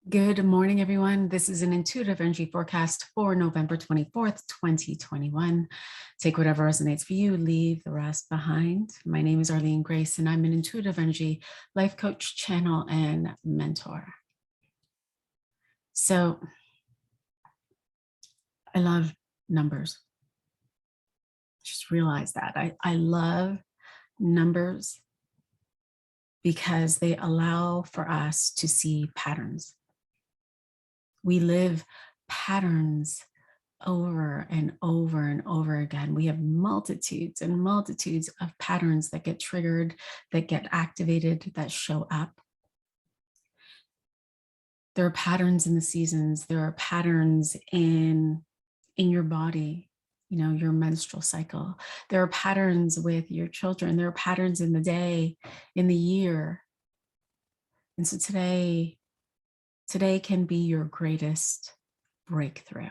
Good morning, everyone. This is an intuitive energy forecast for November 24th, 2021. Take whatever resonates for you, leave the rest behind. My name is Arlene Grace, and I'm an intuitive energy life coach, channel, and mentor. So I love numbers. Just realize that. I love numbers because they allow for us to see patterns. We live patterns over and over and over again. We have multitudes and multitudes of patterns that get triggered, that get activated, that show up. There are patterns in the seasons. There are patterns in your body, your menstrual cycle. There are patterns with your children. There are patterns in the day, in the year. And so today can be your greatest breakthrough,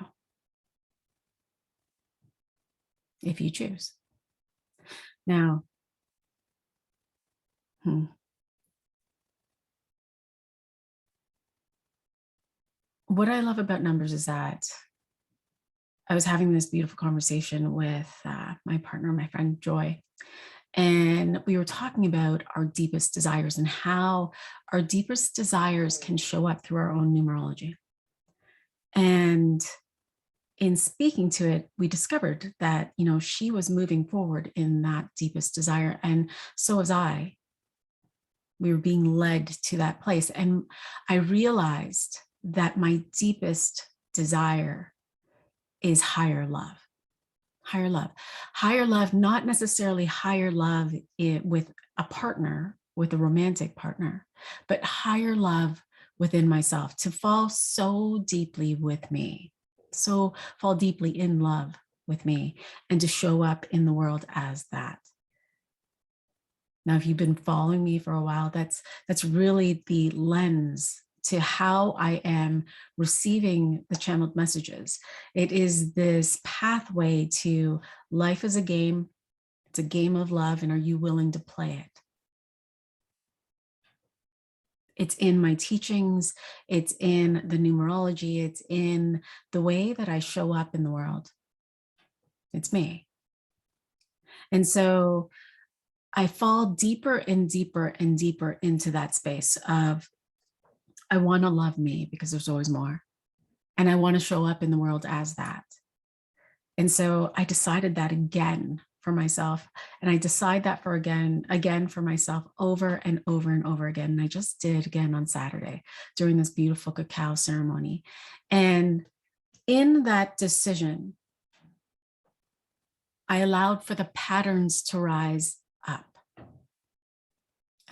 if you choose. Now, what I love about numbers is that I was having this beautiful conversation with my partner, my friend Joy, and we were talking about our deepest desires and how our deepest desires can show up through our own numerology. And in speaking to it, we discovered that, she was moving forward in that deepest desire. And so was I. We were being led to that place. And I realized that my deepest desire is higher love. Higher love. Higher love, not necessarily higher love with a partner, with a romantic partner, but higher love within myself, to fall so deeply with me, so fall deeply in love with me, and to show up in the world as that. Now, if you've been following me for a while, that's really the lens to how I am receiving the channeled messages. It is this pathway to life as a game. It's a game of love, and are you willing to play it? It's in my teachings, it's in the numerology, it's in the way that I show up in the world. It's me. And so I fall deeper and deeper and deeper into that space of, I want to love me because there's always more. And I want to show up in the world as that. And so I decided that again for myself. And I decide that for again for myself over and over and over again. And I just did again on Saturday during this beautiful cacao ceremony. And in that decision, I allowed for the patterns to rise up.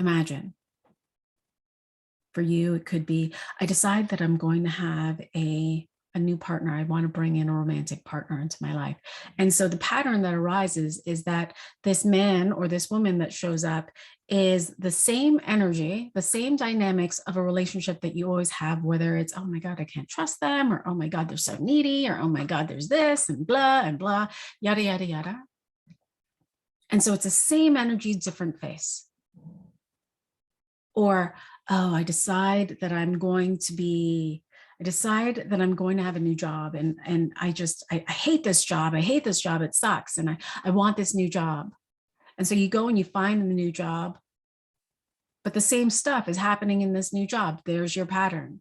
Imagine. For you, it could be, I decide that I'm going to have a new partner. I want to bring in a romantic partner into my life. And so the pattern that arises is that this man or this woman that shows up is the same energy, the same dynamics of a relationship that you always have, whether it's, oh my God, I can't trust them, or oh my God, they're so needy, or oh my God, there's this and blah, yada, yada, yada. And so it's the same energy, different face. Or, oh, I decide that I'm going to have a new job, and I hate this job. I hate this job. It sucks. And I want this new job. And so you go and you find the new job, but the same stuff is happening in this new job. There's your pattern.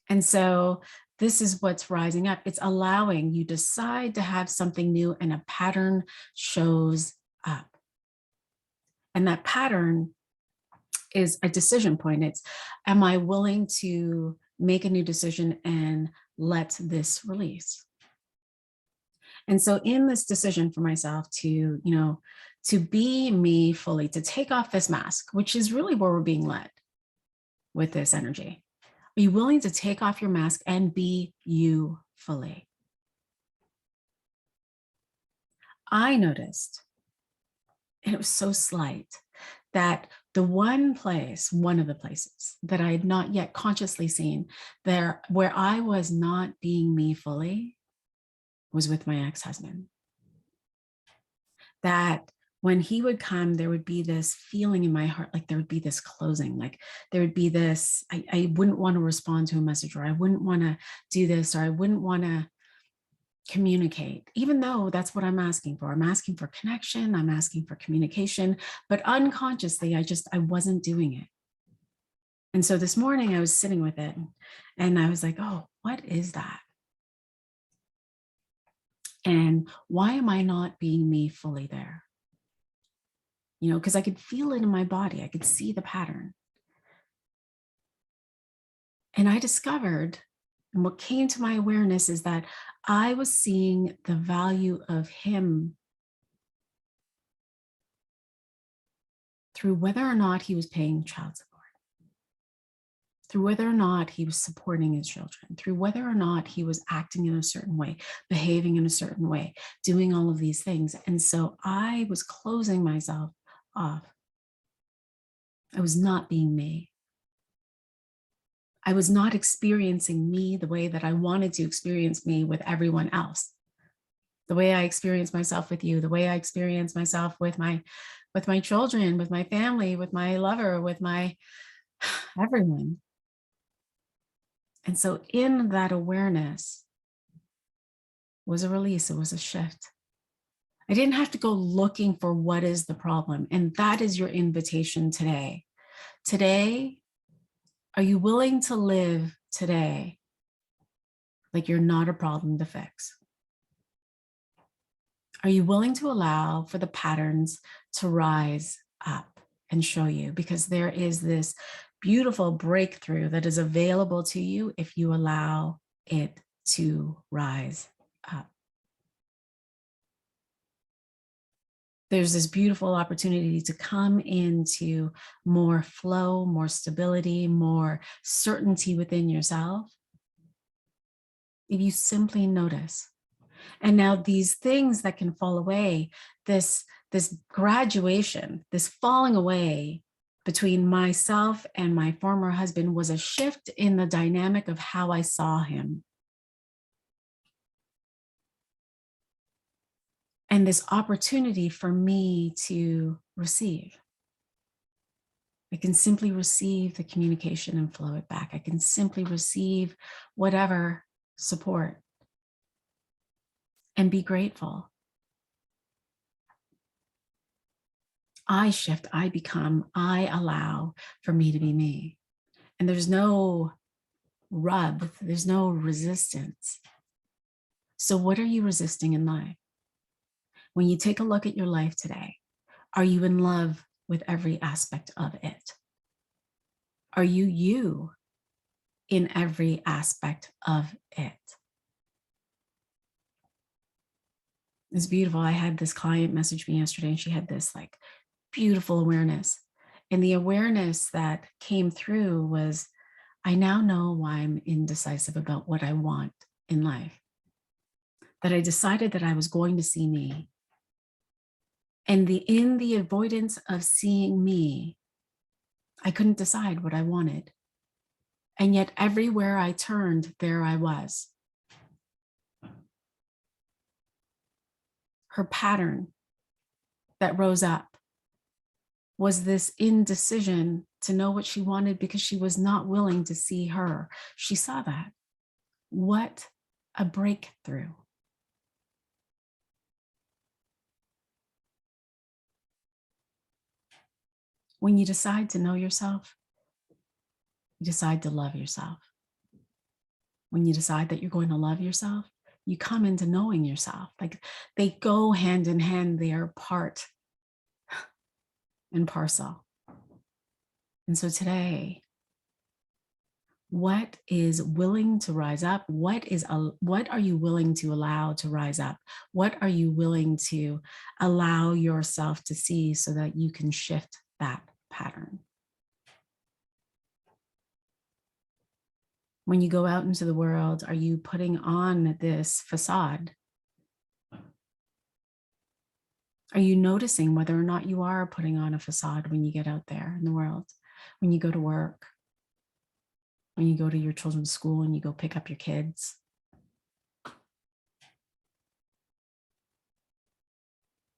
And so this is what's rising up. It's allowing you decide to have something new, and a pattern shows up. And that pattern is a decision point. It's, am I willing to make a new decision and let this release? And so in this decision for myself to, to be me fully, to take off this mask, which is really where we're being led with this energy. Are you willing to take off your mask and be you fully? I noticed, and it was so slight, that the one of the places that I had not yet consciously seen there, where I was not being me fully, was with my ex-husband. That when he would come, there would be this feeling in my heart, like there would be this closing, like there would be this, I wouldn't want to respond to a message, or I wouldn't want to do this, or I wouldn't want to communicate, even though that's what I'm asking for. I'm asking for connection, I'm asking for communication, but unconsciously, I wasn't doing it. And so this morning I was sitting with it and I was like, oh, what is that? And why am I not being me fully there? You know, because I could feel it in my body. I could see the pattern. And I discovered, and what came to my awareness is that I was seeing the value of him through whether or not he was paying child support, through whether or not he was supporting his children, through whether or not he was acting in a certain way, behaving in a certain way, doing all of these things. And so I was closing myself off. I was not being me. I was not experiencing me the way that I wanted to experience me with everyone else. The way I experience myself with you, the way I experience myself with my children, with my family, with my lover, with my everyone. And so in that awareness was a release, it was a shift. I didn't have to go looking for what is the problem. And that is your invitation today. Today, are you willing to live today like you're not a problem to fix? Are you willing to allow for the patterns to rise up and show you? Because there is this beautiful breakthrough that is available to you if you allow it to rise up. There's this beautiful opportunity to come into more flow, more stability, more certainty within yourself if you simply notice. And now these things that can fall away, this graduation, this falling away between myself and my former husband was a shift in the dynamic of how I saw him. And this opportunity for me to receive. I can simply receive the communication and flow it back. I can simply receive whatever support and be grateful. I shift, I become, I allow for me to be me. And there's no rub, there's no resistance. So what are you resisting in life? When you take a look at your life today, are you in love with every aspect of it? Are you in every aspect of it? It's beautiful. I had this client message me yesterday and she had this like beautiful awareness. And the awareness that came through was, I now know why I'm indecisive about what I want in life. That I decided that I was going to see me. And in the avoidance of seeing me, I couldn't decide what I wanted. And yet everywhere I turned, there I was. Her pattern that rose up was this indecision to know what she wanted because she was not willing to see her. She saw that. What a breakthrough. When you decide to know yourself, you decide to love yourself. When you decide that you're going to love yourself, you come into knowing yourself. Like they go hand in hand, they are part and parcel. And so today, what is willing to rise up? What are you willing to allow to rise up? What are you willing to allow yourself to see so that you can shift that pattern? When you go out into the world, are you putting on this facade? Are you noticing whether or not you are putting on a facade when you get out there in the world? When you go to work, when you go to your children's school and you go pick up your kids?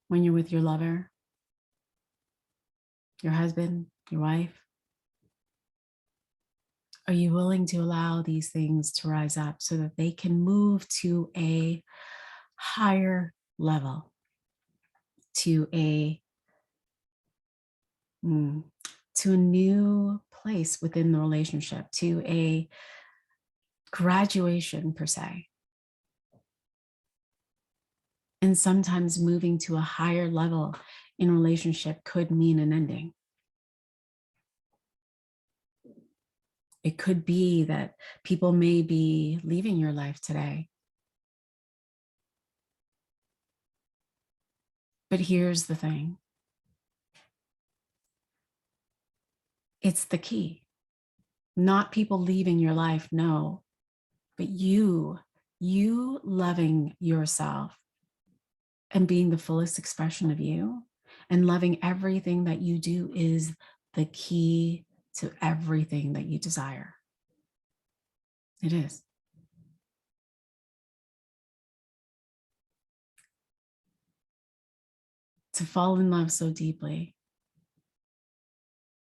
When you're with your lover, your husband, your wife? Are you willing to allow these things to rise up so that they can move to a higher level, to a to a new place within the relationship, to a graduation per se? And sometimes moving to a higher level in relationship could mean an ending. It could be that people may be leaving your life today. But here's the thing. It's the key. Not people leaving your life, no, but you loving yourself and being the fullest expression of you and loving everything that you do is the key to everything that you desire. It is. To fall in love so deeply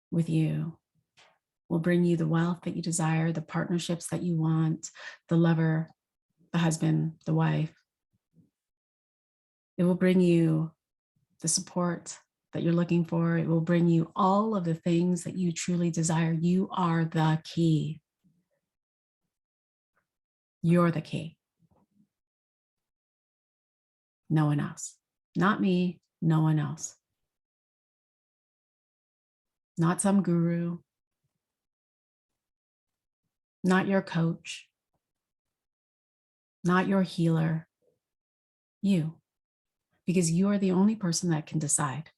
with you will bring you the wealth that you desire, the partnerships that you want, the lover, the husband, the wife. It will bring you the support that you're looking for. It will bring you all of the things that you truly desire. You are the key. You're the key. No one else. Not me, no one else. Not some guru. Not your coach. Not your healer. You. Because you are the only person that can decide.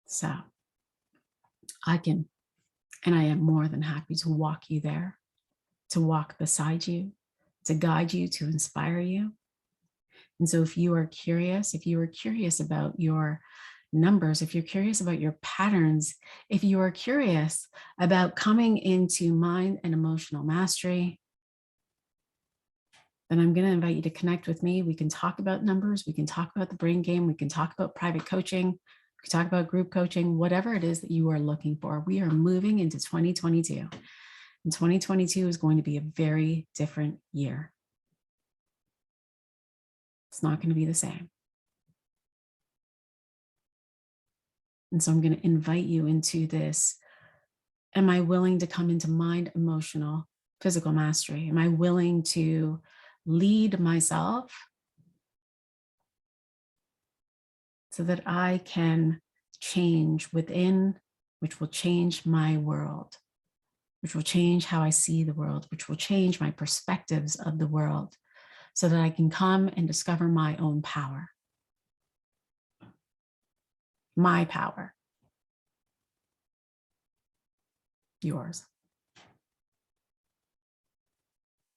So I can, and I am more than happy to walk you there, to walk beside you, to guide you, to inspire you. And so if you are curious about your numbers, if you're curious about your patterns, if you are curious about coming into mind and emotional mastery, then I'm going to invite you to connect with me. We can talk about numbers. We can talk about the brain game. We can talk about private coaching. We can talk about group coaching, whatever it is that you are looking for. We are moving into 2022. And 2022 is going to be a very different year. It's not going to be the same. And so I'm going to invite you into this. Am I willing to come into mind, emotional, physical mastery? Am I willing to lead myself so that I can change within, which will change my world, which will change how I see the world, which will change my perspectives of the world, so that I can come and discover my own power. My power. Yours.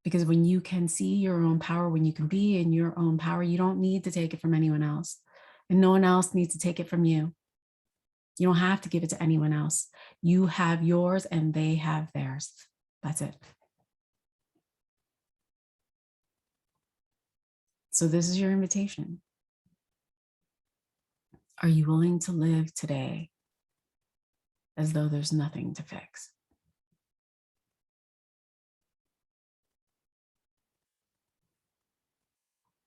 Because when you can see your own power, when you can be in your own power, you don't need to take it from anyone else. And no one else needs to take it from you. You don't have to give it to anyone else. You have yours and they have theirs. That's it. So this is your invitation. Are you willing to live today as though there's nothing to fix?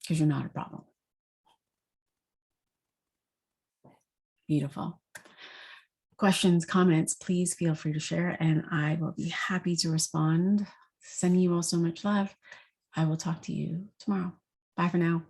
Because you're not a problem. Beautiful. Questions, comments, please feel free to share and I will be happy to respond. Sending you all so much love. I will talk to you tomorrow. Bye for now.